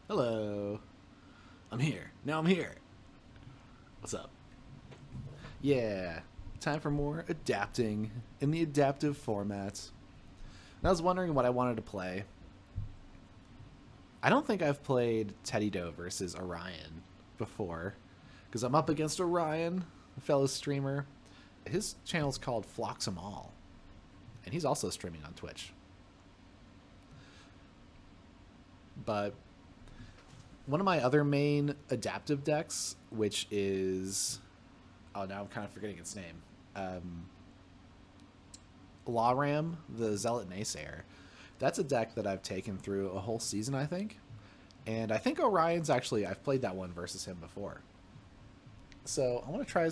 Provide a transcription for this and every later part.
Hello. I'm here. Now I'm here. What's up? Yeah. Time for more adapting in the adaptive format. And I was wondering what I wanted to play. I don't think I've played Teddy Doe versus Orion before. Because I'm up against Orion, a fellow streamer. His channel's called Flocks 'em All. And he's also streaming on Twitch. But one of my other main adaptive decks, which is now I'm kind of forgetting its name. Lawram, the Zealot Naysayer. That's a deck that I've taken through a whole season, I think. And I think Orion's actually, I've played that one versus him before. So I want to try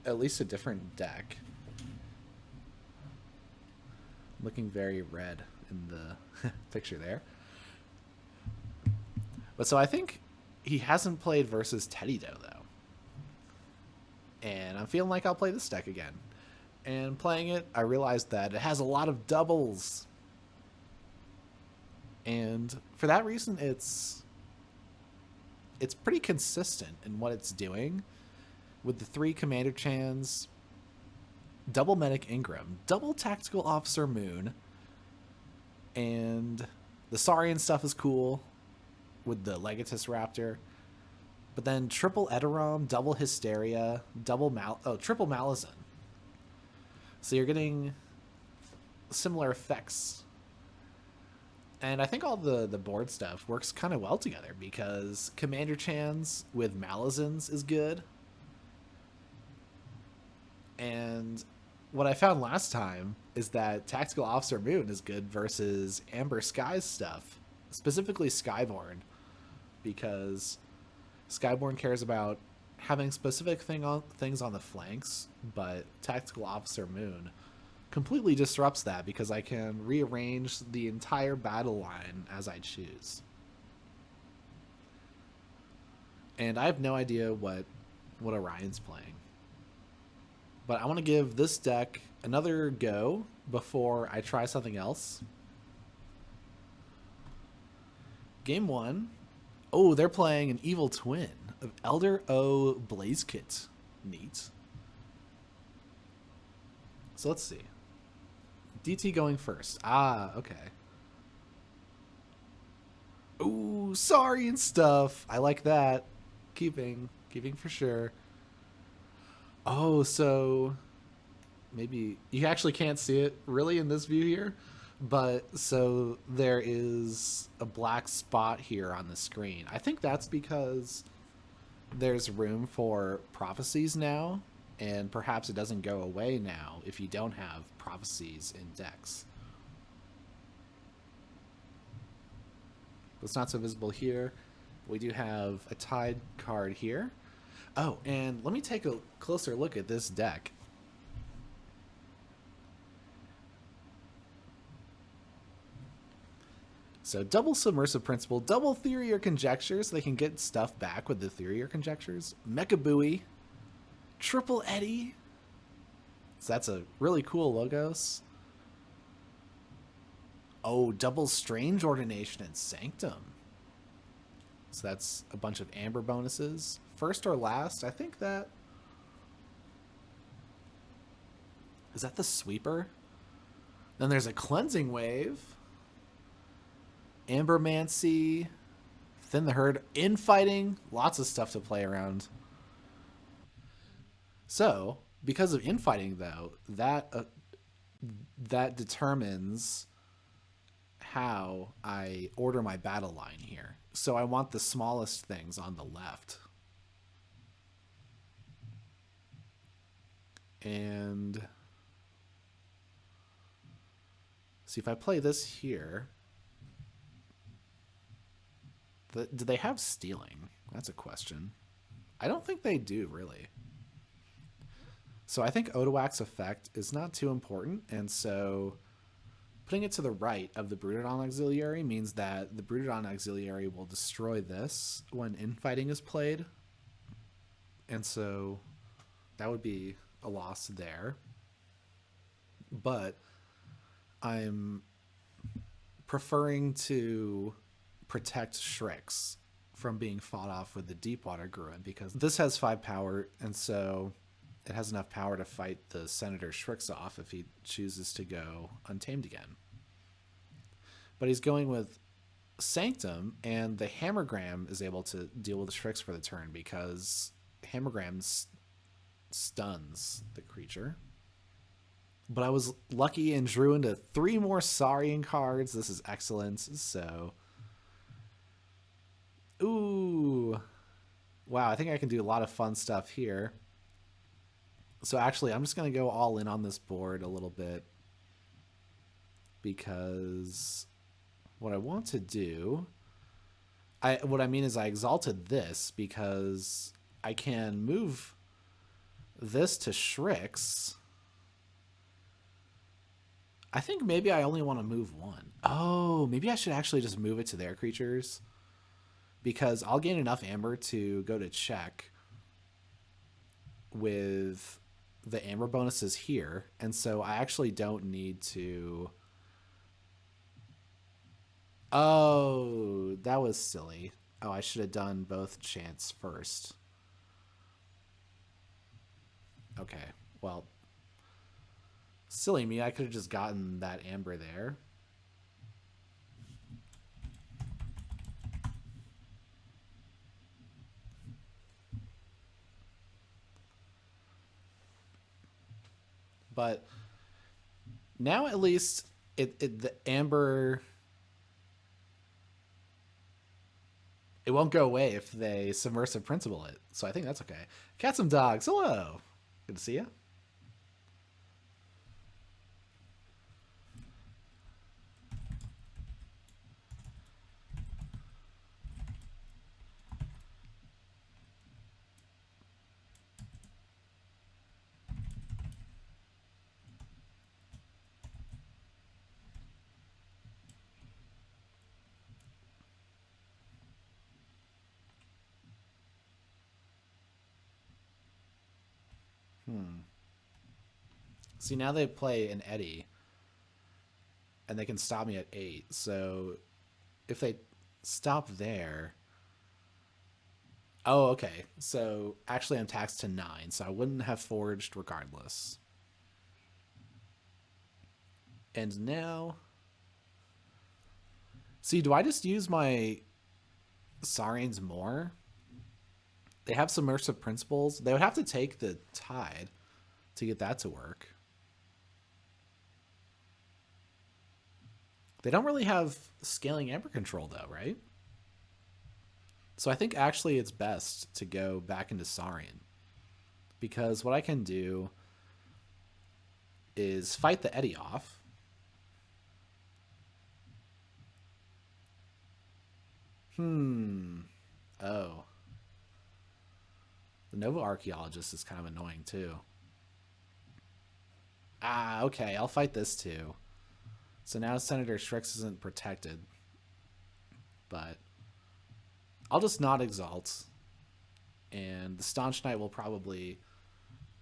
at least a different deck. Looking very red in the picture there. But so I think he hasn't played versus Teddy Doe, though. And I'm feeling like I'll play this deck again. And playing it, I realized that it has a lot of doubles. And for that reason, it's pretty consistent in what it's doing. With the 3 Commander Chans, double Medic Ingram, double Tactical Officer Moon, and the Saurian stuff is cool with the Legatus Raptor. But then triple Edoram, double Hysteria, triple Malazan. So you're getting similar effects. And I think all the board stuff works kind of well together because Commander Chans with Malazans is good. And what I found last time is that Tactical Officer Moon is good versus Amber Sky's stuff, specifically Skyborn, because Skyborn cares about having specific things on the flanks, but Tactical Officer Moon completely disrupts that because I can rearrange the entire battle line as I choose. And I have no idea what Orion's playing. But I want to give this deck another go before I try something else. Game 1. Oh, they're playing an Evil Twin of Elder O Blazekit. Neat. So let's see. DT going first. Ah, okay. Ooh, sorry and stuff. I like that. Keeping for sure. Oh, so maybe you actually can't see it really in this view here, but so there is a black spot here on the screen. I think that's because there's room for prophecies now, and perhaps it doesn't go away now if you don't have prophecies in decks. It's not so visible here. We do have a Tide card here. Oh, and let me take a closer look at this deck. So double Submersive Principle, double Theory or Conjecture, so they can get stuff back with the Theory or Conjectures. Mecha Buoy, triple Eddy. So that's a really cool Logos. Oh, double Strange Ordination and Sanctum. So that's a bunch of Amber bonuses. First or last, I think that... Is that the Sweeper? Then there's a Cleansing Wave. Ambermancy. Thin the Herd. Infighting. Lots of stuff to play around. So, because of infighting, though, that determines how I order my battle line here. So I want the smallest things on the left. And see if I play this here. Do they have stealing? That's a question. I don't think they do, really. So I think Odawak's effect is not too important, and so putting it to the right of the Broodon Auxiliary means that the Broodon Auxiliary will destroy this when infighting is played. And so that would be a loss there. But I'm preferring to protect Shreks from being fought off with the Deepwater Gruin, because this has 5 power, and so it has enough power to fight the Senator Shrix off if he chooses to go untamed again. But he's going with Sanctum, and the Hammergram is able to deal with the Shrix for the turn because Hammergram stuns the creature. But I was lucky and drew into 3 more Saurian cards. This is excellent. So, ooh, wow, I think I can do a lot of fun stuff here. So actually, I'm just going to go all in on this board a little bit, because what I want to do, what I mean is I exalted this because I can move this to Shrix. I think maybe I only want to move 1. Oh, maybe I should actually just move it to their creatures, because I'll gain enough amber to go to check with the amber bonuses here, and so I actually don't need to. Oh, that was silly. Oh, I should have done both chants first. Okay, well, silly me. I could have just gotten that amber there. But now at least the amber, it won't go away if they submersive principle it. So I think that's okay. Cats and dogs, hello. Good to see you. See, now they play an Eddie, and they can stop me at 8. So if they stop there... Oh, okay. So actually I'm taxed to 9, so I wouldn't have forged regardless. And now... See, do I just use my Saurians more? They have submersive principles. They would have to take the Tide to get that to work. They don't really have scaling amber control, though, right? So I think actually it's best to go back into Saurian, because what I can do is fight the Eddie off. Oh. The Nova Archaeologist is kind of annoying, too. Ah, okay, I'll fight this, too. So now Senator Shrix isn't protected. But I'll just not exalt. And the Staunch Knight will probably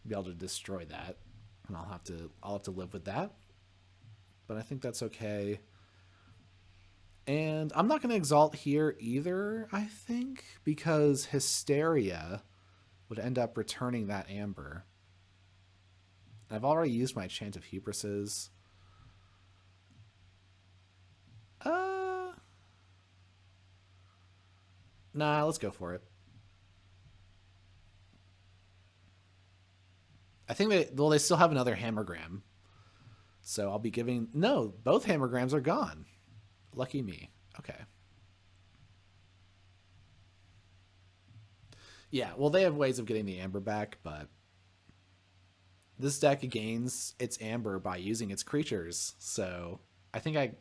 be able to destroy that. And I'll have to live with that. But I think that's okay. And I'm not going to exalt here either, I think, because Hysteria would end up returning that amber. I've already used my Chant of Hubrises. Nah, let's go for it. I think they still have another Hammergram. So I'll be giving... No, both Hammergrams are gone. Lucky me. Okay. Yeah, well, they have ways of getting the amber back, but this deck gains its amber by using its creatures, so I think I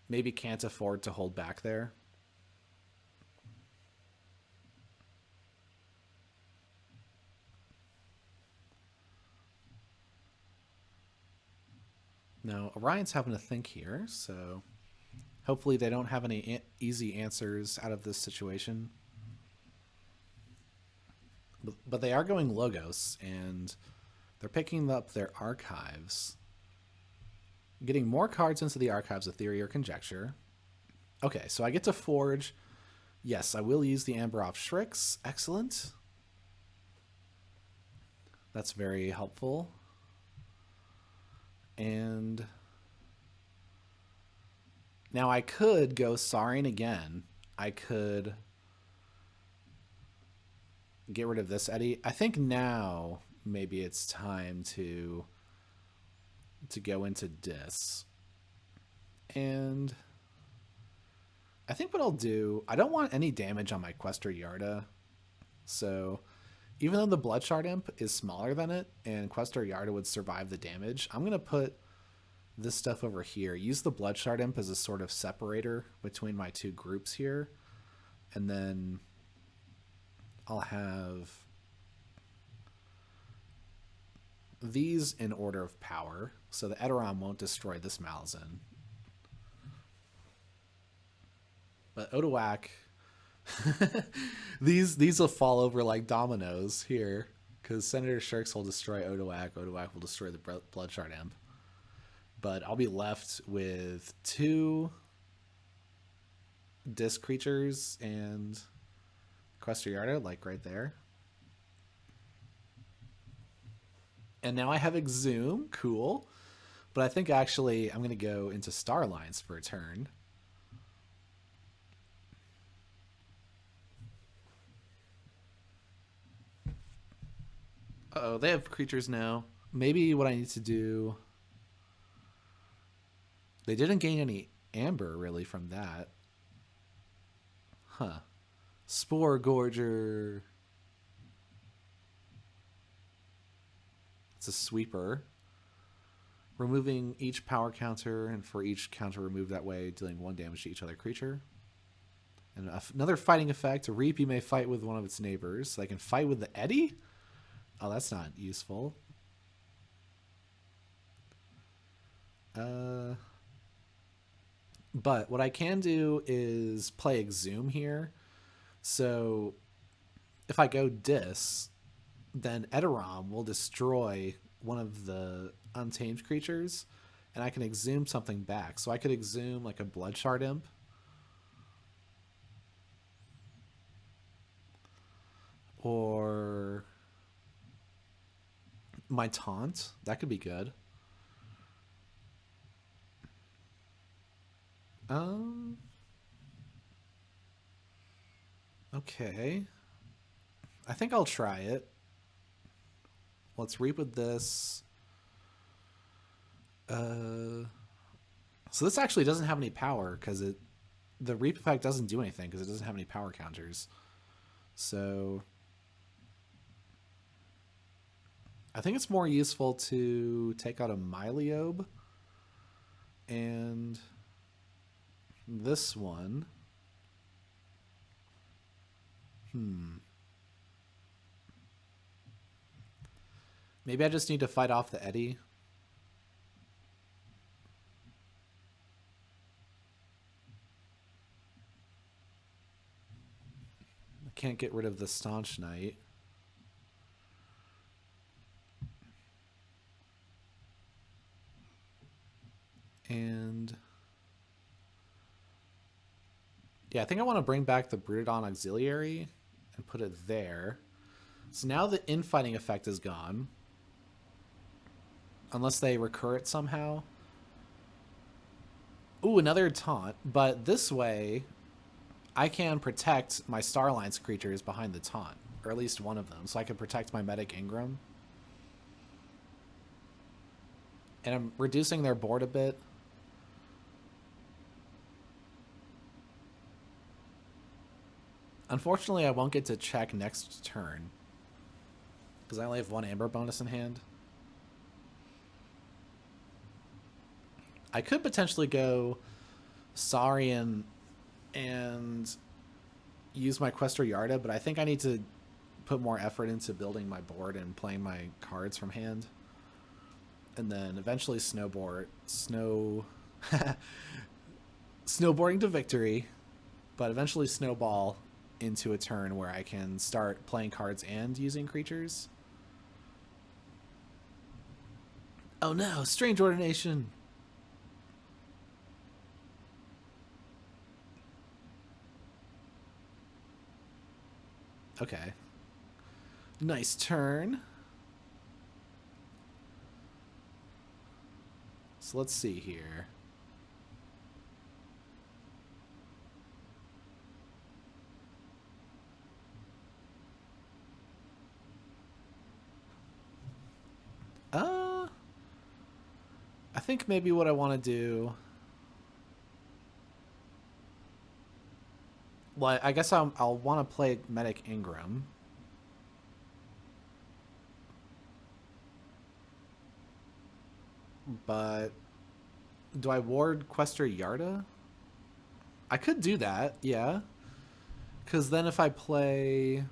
maybe can't afford to hold back there. No, Orion's having to think here, so hopefully they don't have any easy answers out of this situation. But they are going Logos, and they're picking up their archives. Getting more cards into the archives of Theory or Conjecture. Okay, so I get to forge Yes, I will use the Amber off Shrix. Excellent. That's very helpful. And now I could go Saurian again. I could get rid of this Eddy. I think now maybe it's time to go into Dis. And I think what I'll do, I don't want any damage on my Questor Yarda. So even though the Bloodshard Imp is smaller than it and Questor Yarda would survive the damage, I'm going to put this stuff over here. Use the Bloodshard Imp as a sort of separator between my two groups here. And then I'll have these in order of power, so the Edoram won't destroy this Malazan. But Odoak, these will fall over like dominoes here, because Senator Shirks will destroy Odoak. Odoak will destroy the Bloodshard Imp. But I'll be left with 2 disc creatures and Questor Yarda, like right there. And now I have Exhume, cool. But I think actually I'm going to go into Starlines for a turn. Uh-oh, they have creatures now. Maybe what I need to do... They didn't gain any Amber, really, from that. Huh. Spore Gorger. It's a sweeper. Removing each power counter, and for each counter removed that way, dealing 1 damage to each other creature. And another fighting effect. A Reapy may fight with one of its neighbors. So I can fight with the Eddy? Oh, that's not useful. But what I can do is play Exhume here. So if I go Dis, then Edoram will destroy one of the untamed creatures, and I can Exhume something back. So I could Exhume like a Bloodshard Imp. Or my Taunt. That could be good. Okay. I think I'll try it. Let's reap with this. So this actually doesn't have any power because the reap effect doesn't do anything because it doesn't have any power counters. So I think it's more useful to take out a Myliobe and this one. Maybe I just need to fight off the Eddy. I can't get rid of the Staunch Knight. And yeah, I think I want to bring back the Brutodon Auxiliary and put it there. So now the infighting effect is gone. Unless they recur it somehow. Ooh, another taunt. But this way, I can protect my Starlines creatures behind the taunt. Or at least one of them. So I can protect my Medic Ingram. And I'm reducing their board a bit. Unfortunately, I won't get to check next turn. Because I only have 1 Amber bonus in hand. I could potentially go Saurian and use my Questor Yarda, but I think I need to put more effort into building my board and playing my cards from hand. And then eventually snowboarding to victory, but eventually snowball into a turn where I can start playing cards and using creatures. Oh no, Strange Ordination! Okay. Nice turn. So let's see here. I think maybe what I want to do... Well, I guess I'll want to play Medic Ingram. But do I ward Quester Yarda? I could do that, yeah. Because then if I play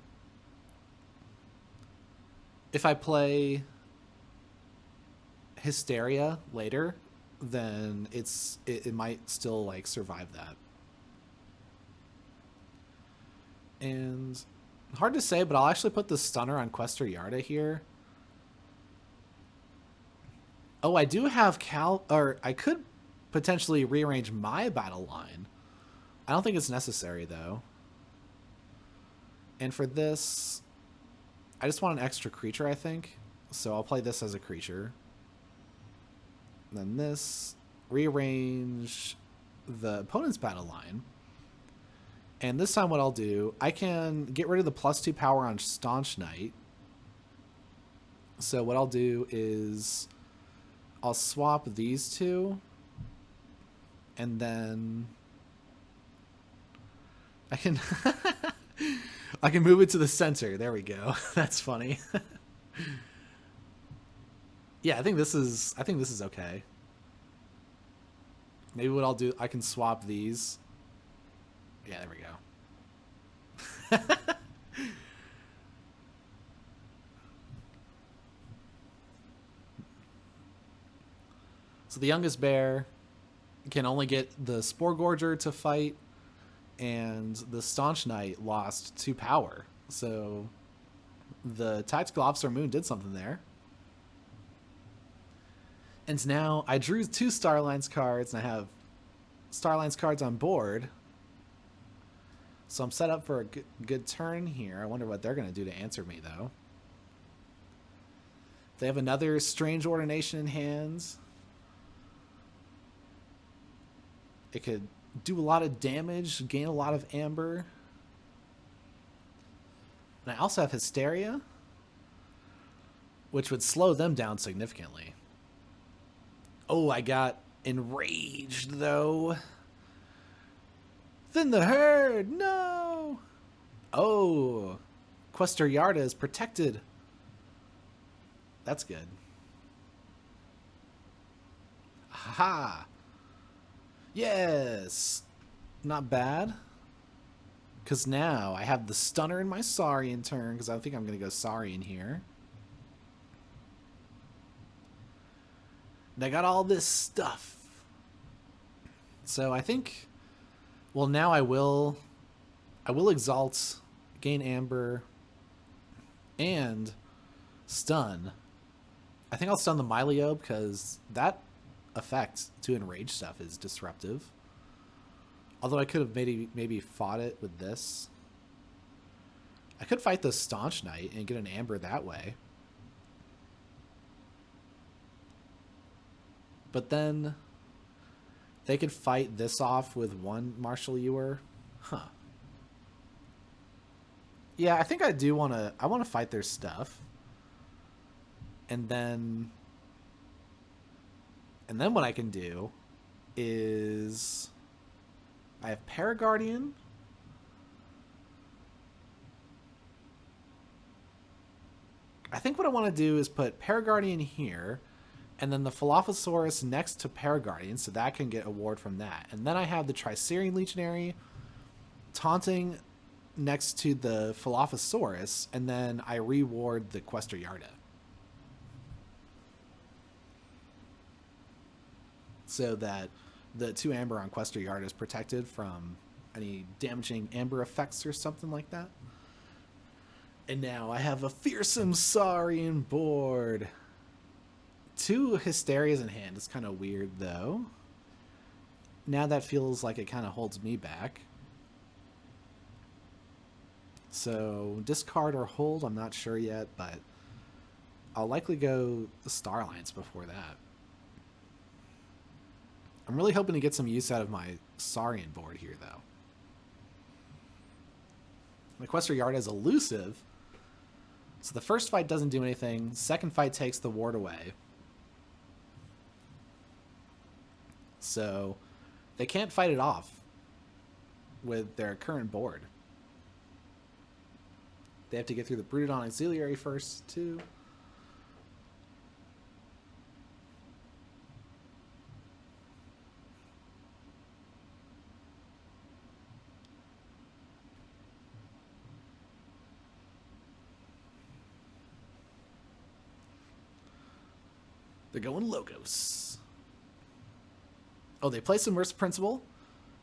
Hysteria later, then it might still like survive that. And hard to say, but I'll actually put the stunner on Quester Yarda here. Oh, I do have I could potentially rearrange my battle line. I don't think it's necessary though. And for this, I just want an extra creature, I think. So I'll play this as a creature. And then this, rearrange the opponent's battle line. And this time what I'll do, I can get rid of the +2 power on Staunch Knight. So what I'll do is I'll swap these two. And then I can I can move it to the center. There we go. That's funny. Yeah, I think this is okay. Maybe what I'll do, I can swap these. Yeah, there we go. So the youngest bear can only get the Spore Gorger to fight, and the Staunch Knight lost 2 power. So the Tactical Officer Moon did something there. And now I drew 2 Starlines cards, and I have Starlines cards on board. So I'm set up for a good turn here. I wonder what they're going to do to answer me, though. They have another Strange Ordination in hands. It could do a lot of damage, gain a lot of amber. And I also have Hysteria, which would slow them down significantly. Oh, I got enraged, though. Thin the herd, no! Oh, Quester Yarda is protected. That's good. Haha. Yes. Not bad. Because now I have the stunner in my Saurian turn, because I think I'm going to go Saurian here. And I got all this stuff. So I think... Well, now I will exalt, gain amber, and stun. I think I'll stun the Myleo because that effect to enrage stuff is disruptive. Although I could have maybe fought it with this. I could fight the Staunch Knight and get an amber that way. But then they could fight this off with 1 Marshal Ewer. Huh. Yeah, I think I do want to... I want to fight their stuff. And then what I can do is... I have Paraguardian. I think what I want to do is put Paraguardian here, and then the Falophosaurus next to Paraguardian, so that can get a ward from that. And then I have the Tricerian Legionary taunting next to the Falophosaurus, and then I reward the Quester Yarda. So that the 2 amber on Quester Yarda is protected from any damaging amber effects or something like that. And now I have a fearsome Saurian board. 2 Hysterias in hand is kind of weird, though. Now that feels like it kind of holds me back. So discard or hold, I'm not sure yet, but I'll likely go the Star Alliance before that. I'm really hoping to get some use out of my Saurian board here, though. My Equestria Yard is elusive, so the first fight doesn't do anything. Second fight takes the ward away. So they can't fight it off with their current board. They have to get through the Broodon Auxiliary first, too. They're going Logos. Oh, they play Submersive Principle.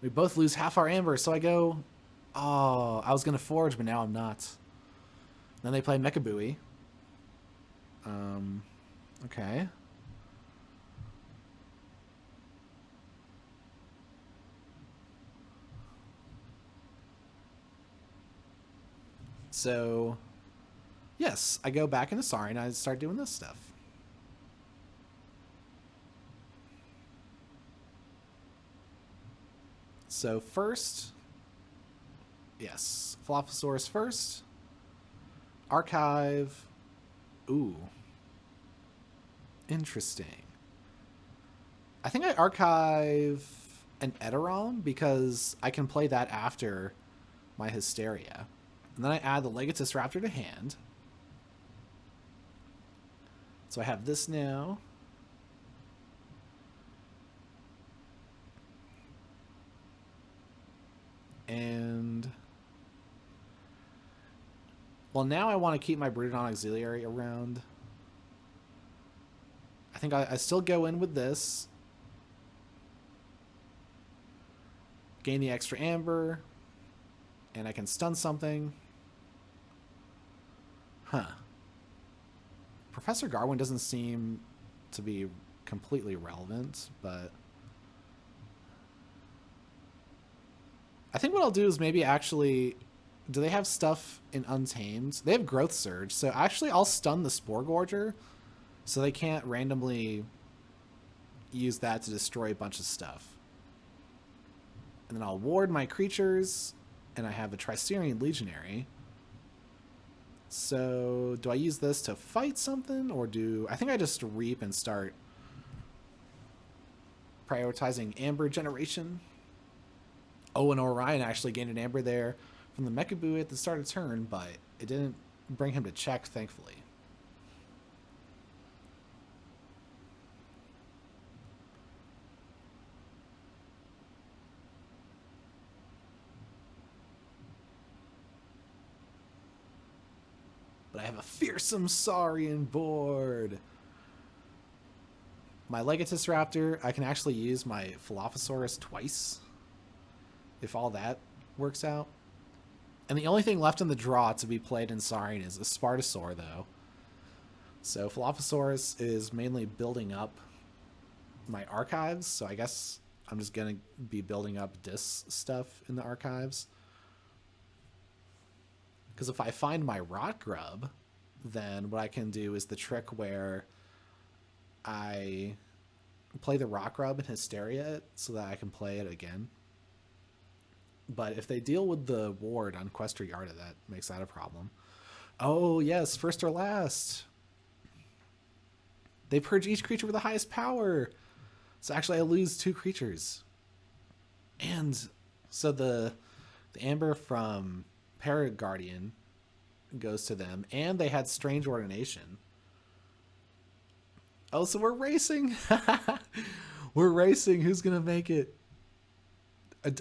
We both lose half our Amber, so I go... Oh, I was going to Forge, but now I'm not. Then they play Mechabui. Okay. So, yes, I go back into Saurian and I start doing this stuff. So first, yes, Dilophosaurus first. Archive. Ooh. Interesting. I think I archive an Eteron because I can play that after my Hysteria. And then I add the Legatus Raptor to hand. So I have this now. And... well, now I want to keep my Broodon Auxiliary around. I think I still go in with this. Gain the extra Amber. And I can stun something. Huh. Professor Garwin doesn't seem to be completely relevant, but... I think what I'll do is maybe actually... do they have stuff in Untamed? They have Growth Surge, so actually I'll stun the Spore Gorger so they can't randomly use that to destroy a bunch of stuff. And then I'll ward my creatures, and I have a Tricerian Legionary. So do I use this to fight something, or do... I think I just reap and start prioritizing Amber generation. Oh, and Orion actually gained an Amber there from the Mechabui at the start of turn, but it didn't bring him to check, thankfully. But I have a fearsome Saurian board. My Legatus Raptor, I can actually use my Dilophosaurus twice, if all that works out. And the only thing left in the draw to be played in Saurian is a Spartosaur, though. So Dilophosaurus is mainly building up my archives, so I guess I'm just going to be building up this stuff in the archives. Because if I find my Rot Grub, then what I can do is the trick where I play the Rot Grub and Hysteria it so that I can play it again. But if they deal with the ward on Equestria Yarda, that makes that a problem. Oh, yes, first or last. They purge each creature with the highest power. So actually I lose 2 creatures. And so the Amber from Paraguardian goes to them, and they had Strange Ordination. Oh, so we're racing. We're racing. Who's going to make it?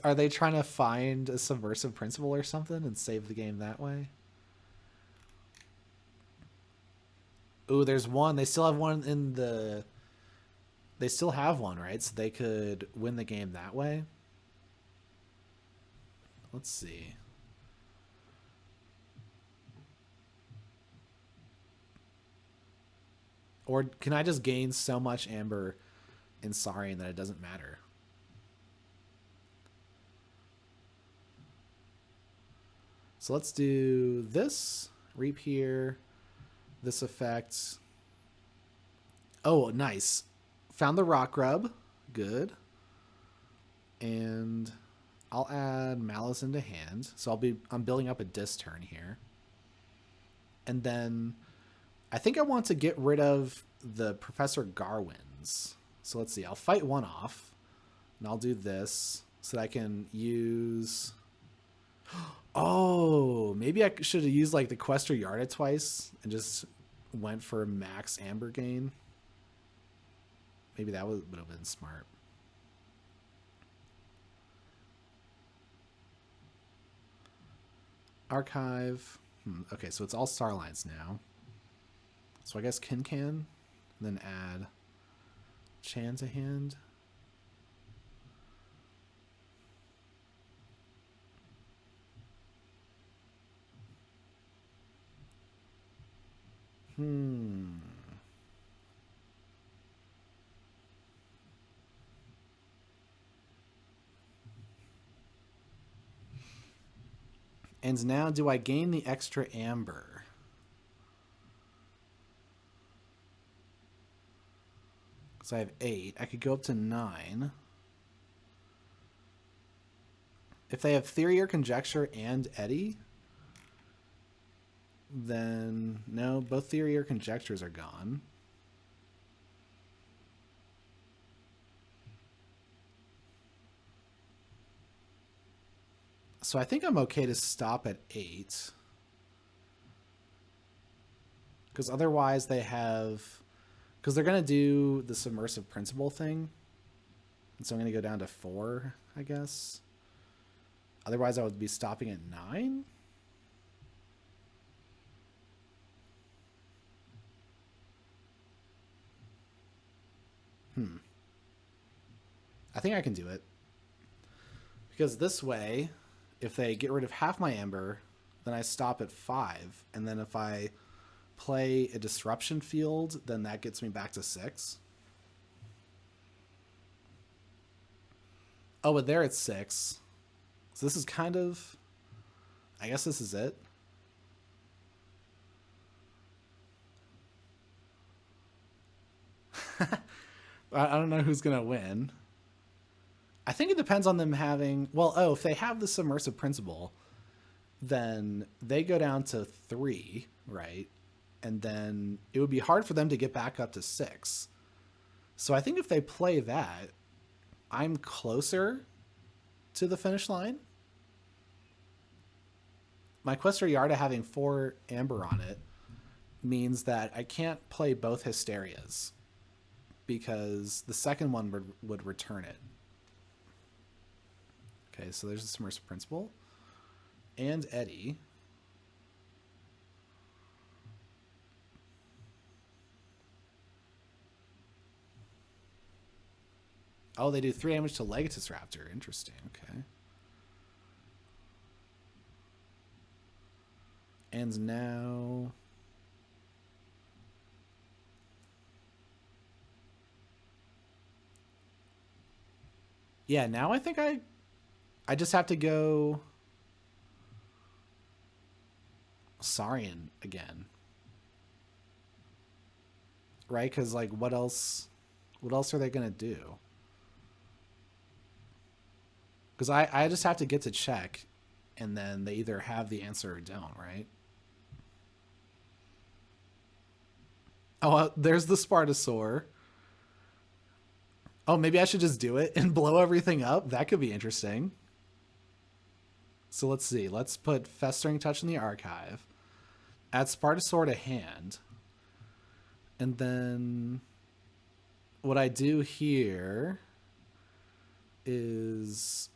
Are they trying to find a subversive principle or something and save the game that way? Ooh, there's one. They still have one in the... They still have one, right? So they could win the game that way. Let's see. Or can I just gain so much Amber in Saurian that it doesn't matter? So let's do this. Reap here. This effect. Oh, nice. Found the rock grub. Good. And I'll add Malice into hand. So I'm building up a disc turn here. And then I think I want to get rid of the Professor Garwins. So let's see. I'll fight one off. And I'll do this so that I can use... Oh, maybe I should have used like the Questor Yarda twice and just went for max amber gain. Maybe that would have been smart. Archive. Okay, so it's all Starlines now. So I guess Kincan, then add Chan to hand. And now do I gain the extra amber? So I have 8. I could go up to 9. If they have Theory or Conjecture and Eddy, then no, both Theory or Conjectures are gone. So I think I'm okay to stop at 8. Because otherwise they have... Because they're going to do the Submersive Principle thing. And so I'm going to go down to 4, I guess. Otherwise I would be stopping at 9? I think I can do it. Because this way, if they get rid of half my amber, then I stop at 5. And then if I play a disruption field, then that gets me back to 6. Oh, but there it's 6. So this is kind of... I guess this is it. I don't know who's going to win. I think it depends on them having... Well, if they have the Submersive Principle, then they go down to 3, right? And then it would be hard for them to get back up to 6. So I think if they play that, I'm closer to the finish line. My Questor Yarda having 4 amber on it means that I can't play both Hysterias because the second one would return it. Okay, so there's the Submersive Principle. And Eddy. Oh, they do 3 damage to Legatus Raptor. Interesting, okay. And now... Yeah, now I think I just have to go Saurian again. Right? Because, like, what else are they going to do? Because I just have to get to check, and then they either have the answer or don't, right? Oh, there's the Spartosaur. Oh, maybe I should just do it and blow everything up? That could be interesting. So let's see. Let's put Festering Touch in the archive. Add Spartosaur to hand. And then what I do here is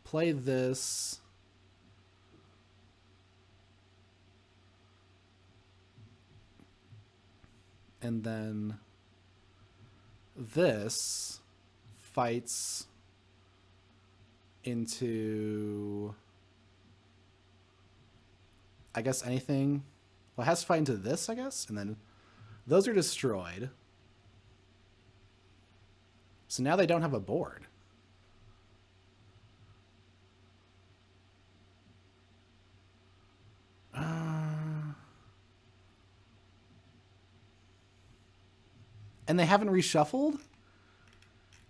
play this. And then this fights into, I guess, anything. Well, it has to fight into this, I guess. And then those are destroyed. So now they don't have a board. And they haven't reshuffled?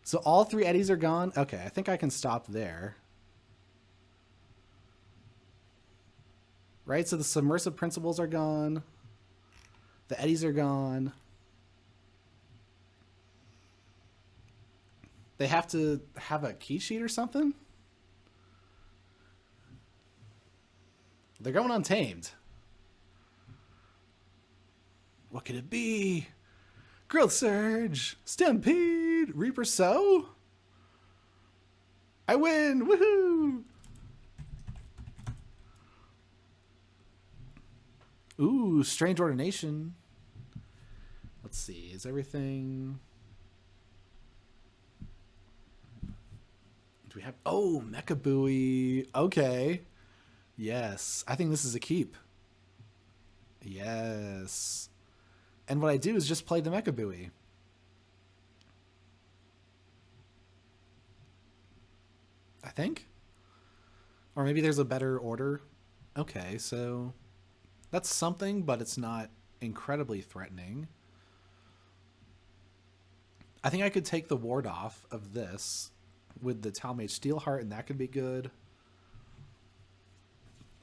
So all 3 eddies are gone? Okay, I think I can stop there. Right, so the submersive principles are gone. The eddies are gone. They have to have a key sheet or something? They're going untamed. What could it be? Growth Surge! Stampede! Reaper Sow? I win! Woohoo! Ooh, Strange Ordination. Let's see, is everything... Do we have... Oh, Mecha Buoy. Okay. Yes. I think this is a keep. Yes. And what I do is just play the Mecha Buoy. I think. Or maybe there's a better order. Okay, so... That's something, but it's not incredibly threatening. I think I could take the ward off of this with the Talmage Steelheart, and that could be good.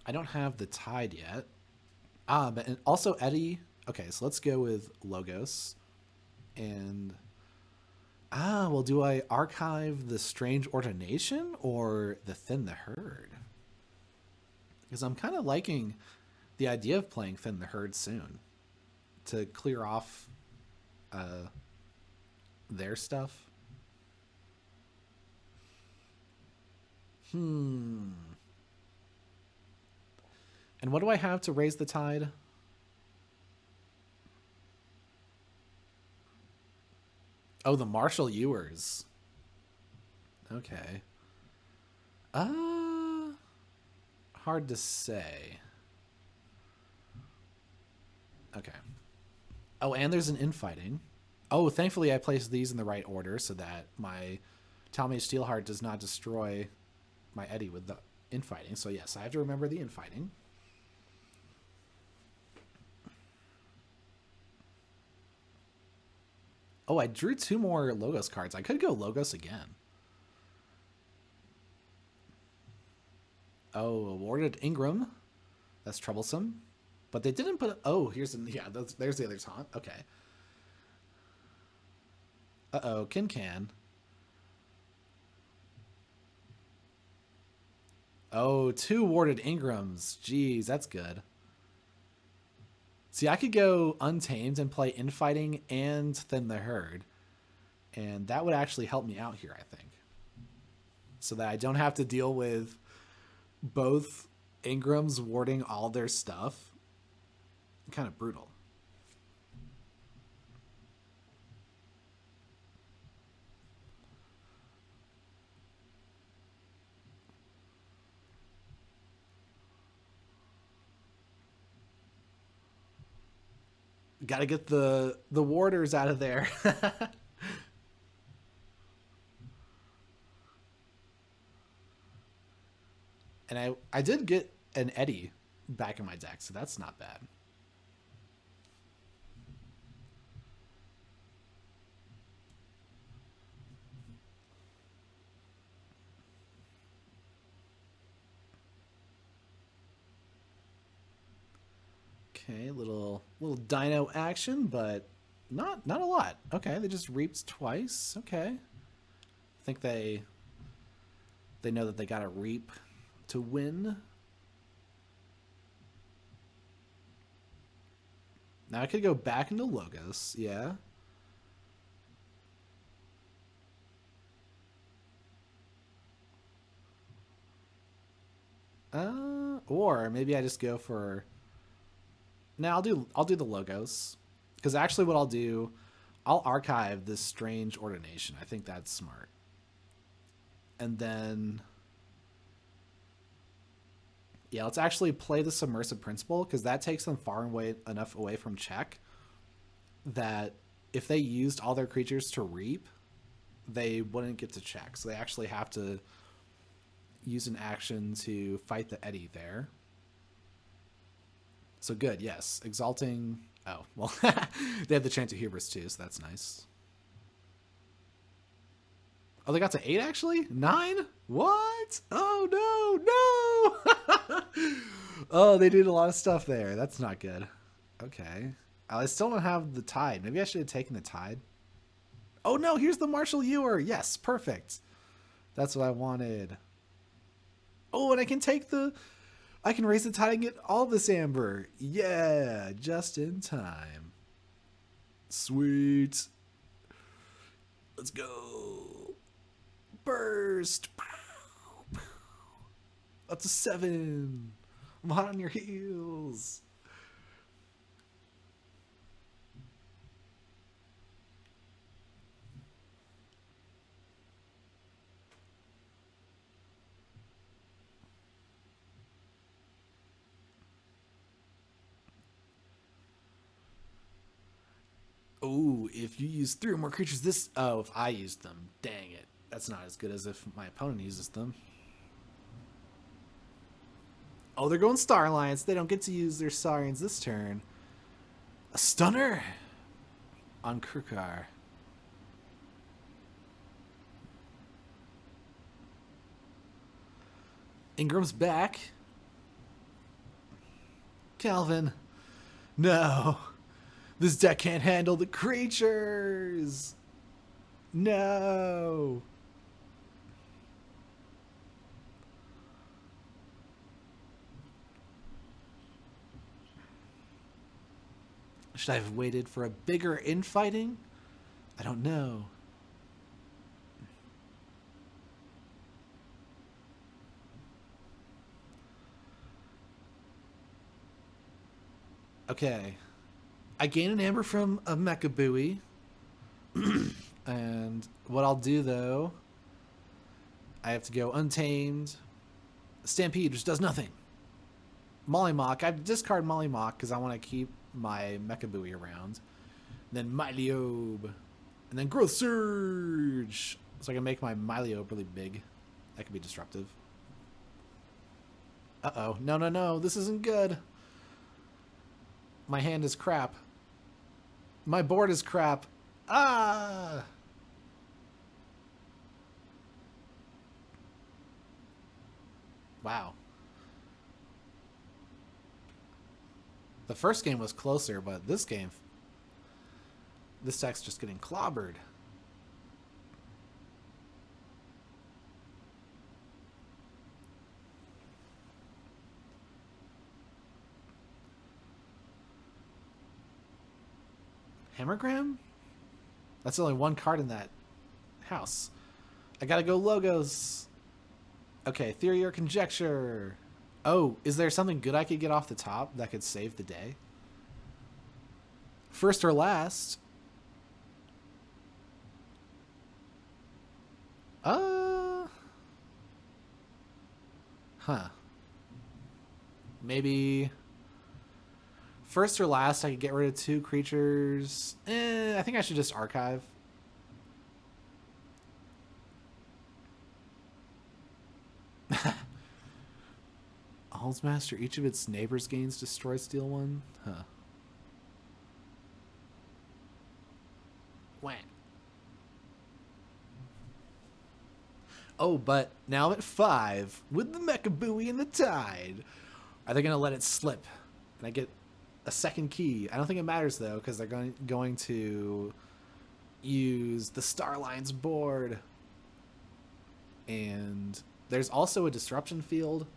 I don't have the Tide yet. But also Eddie. Okay, so let's go with Logos. And... well, do I archive the Strange Ordination or the Thin the Herd? Because I'm kind of liking the idea of playing Thin the Herd soon to clear off their stuff. And what do I have to raise the tide? Oh, the Marshall Ewers. Okay. Hard to say. Okay. Oh, and there's an infighting. Oh, thankfully I placed these in the right order so that my Talmage Steelheart does not destroy my Eddie with the infighting. So yes, I have to remember the infighting. Oh, I drew 2 more Logos cards. I could go Logos again. Oh, awarded Ingram. That's troublesome. But they didn't put... Oh, here's... Yeah, there's the other taunt. Okay. Uh-oh, Can. Oh, 2 warded Ingrams. Jeez, that's good. See, I could go Untamed and play Infighting and Thin the Herd. And that would actually help me out here, I think. So that I don't have to deal with both Ingrams warding all their stuff. Kind of brutal. Got to get the warders out of there. And I did get an Eddie back in my deck, so that's not bad. Okay, little dino action, but not a lot. Okay, they just reaped twice. Okay. I think they know that they got to reap to win. Now I could go back into Logos, yeah. Or maybe I just go for... No, I'll do the Logos. Because actually what I'll do, I'll archive this Strange Ordination. I think that's smart. And then... Yeah, let's actually play the Submersive Principle, because that takes them far enough away from check that if they used all their creatures to reap, they wouldn't get to check. So they actually have to use an action to fight the Eddie there. So good, yes. Exalting Oh, well, they had the chance of hubris too, so that's nice. Oh, they got to 8 actually? 9? What? Oh, no, no! Oh, they did a lot of stuff there. That's not good. Okay. I still don't have the tide. Maybe I should have taken the tide. Oh, no, here's the Marshall Ewer. Yes, perfect. That's what I wanted. Oh, and I can take the... I can raise the tide and get all this amber. Yeah, just in time. Sweet. Let's go. Burst. Up to 7. I'm hot on your heels. Oh, if you use 3 or more creatures this... Oh, if I used them. Dang it. That's not as good as if my opponent uses them. Oh, they're going Star Alliance. They don't get to use their Saurians this turn. A Stunner on Krukar. Ingram's back. Calvin. No. This deck can't handle the creatures. No. Should I have waited for a bigger infighting? I don't know. Okay. I gain an amber from a Mecha Buoy. And what I'll do, though, I have to go Untamed. Stampede, which does nothing. Mollymawk. I have to discard Mollymawk because I want to keep my Mecha Buoy around. And then Myliobe. And then Growth Surge. So I can make my Myliobe really big. That could be disruptive. Uh-oh. No, no, no. This isn't good. My hand is crap. My board is crap. Ah! Wow. The first game was closer, but this game... This deck's just getting clobbered. Hammergram? That's only one card in that house. I gotta go Logos. Okay, Theory or Conjecture. Oh, is there something good I could get off the top that could save the day? First or last? Huh. Maybe... First or last, I could get rid of 2 creatures. I think I should just archive. Allsmaster, each of its neighbors gains destroy, steal 1. Huh. Wah. Oh, but now I'm at 5 with the Mecha Buoy and the Tide. Are they going to let it slip? And I get a second key. I don't think it matters, though, because they're going to use the Starlines board. And there's also a disruption field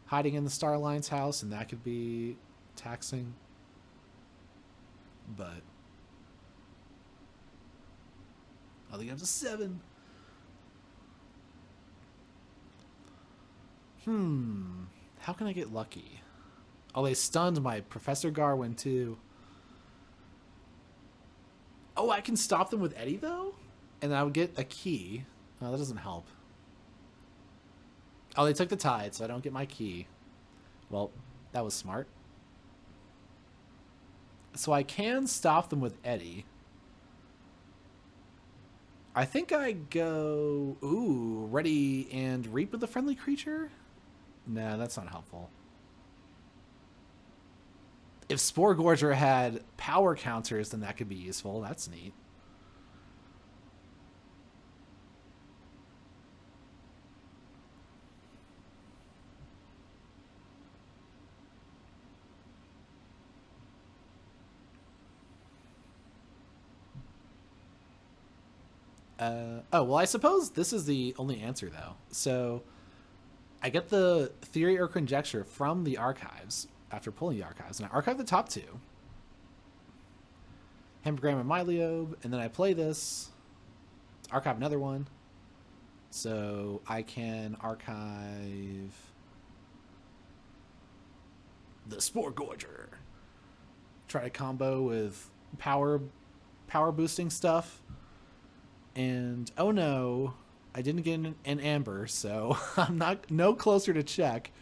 hiding in the Starlines house, and that could be taxing. But I think I'm to 7. How can I get lucky? Oh, they stunned my Professor Garwin, too. Oh, I can stop them with Eddie, though? And I would get a key. Oh, that doesn't help. Oh, they took the Tide, so I don't get my key. Well, that was smart. So I can stop them with Eddie. I think I go... Ooh, ready and reap with a friendly creature? No, that's not helpful. If Spore Gorger had power counters, then that could be useful. That's neat. Oh, well, I suppose this is the only answer, though. So I get the theory or conjecture from the archives after pulling the archives, and I archive the top two. Hemprogram and Myliobe, and then I play this. Let's archive another one. So I can archive the Spore Gorger. Try to combo with power boosting stuff. And oh no, I didn't get an amber, so I'm no closer to check.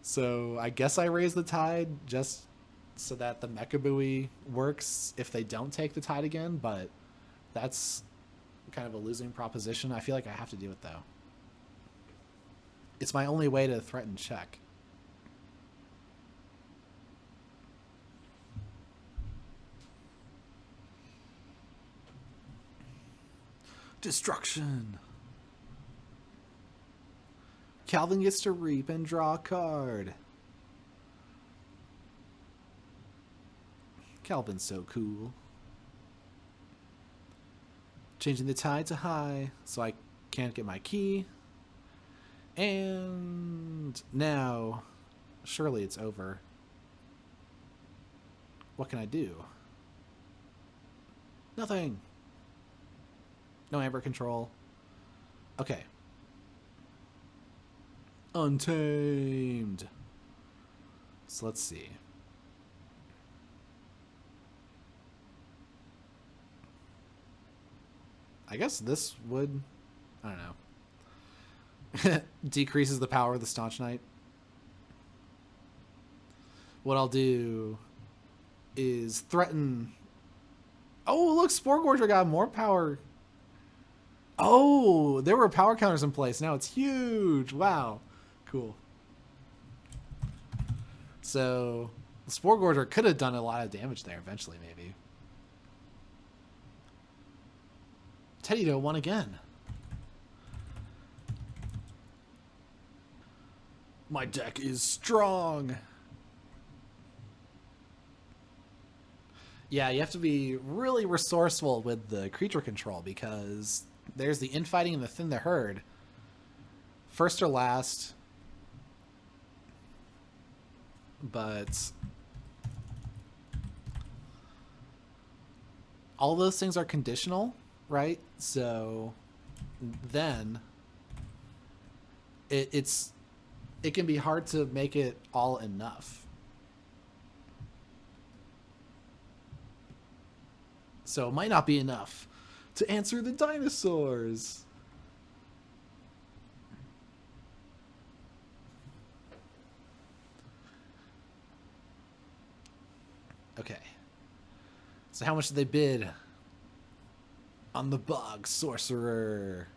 So I guess I raise the tide just so that the Mecha Buoy works if they don't take the tide again, but that's kind of a losing proposition. I feel like I have to do it though. It's my only way to threaten check. Destruction. Calvin gets to reap and draw a card. Calvin's so cool. Changing the tide to high, so I can't get my key. And now, surely it's over. What can I do? Nothing. No amber control. Okay. Untamed. So let's see. I guess this would, I don't know, decreases the power of the Staunch Knight. What I'll do is threaten. Oh, look, Spore Gorger got more power. Oh, there were power counters in place. Now it's huge. Wow. Cool. So, the Spore Gorger could have done a lot of damage there eventually, maybe. Teddy won again. My deck is strong. Yeah, you have to be really resourceful with the creature control because there's the infighting and the thin the herd. First or last. But all those things are conditional, right? So then it can be hard to make it all enough. So it might not be enough to answer the dinosaurs. Okay. So how much did they bid on the Bog Sorcerer?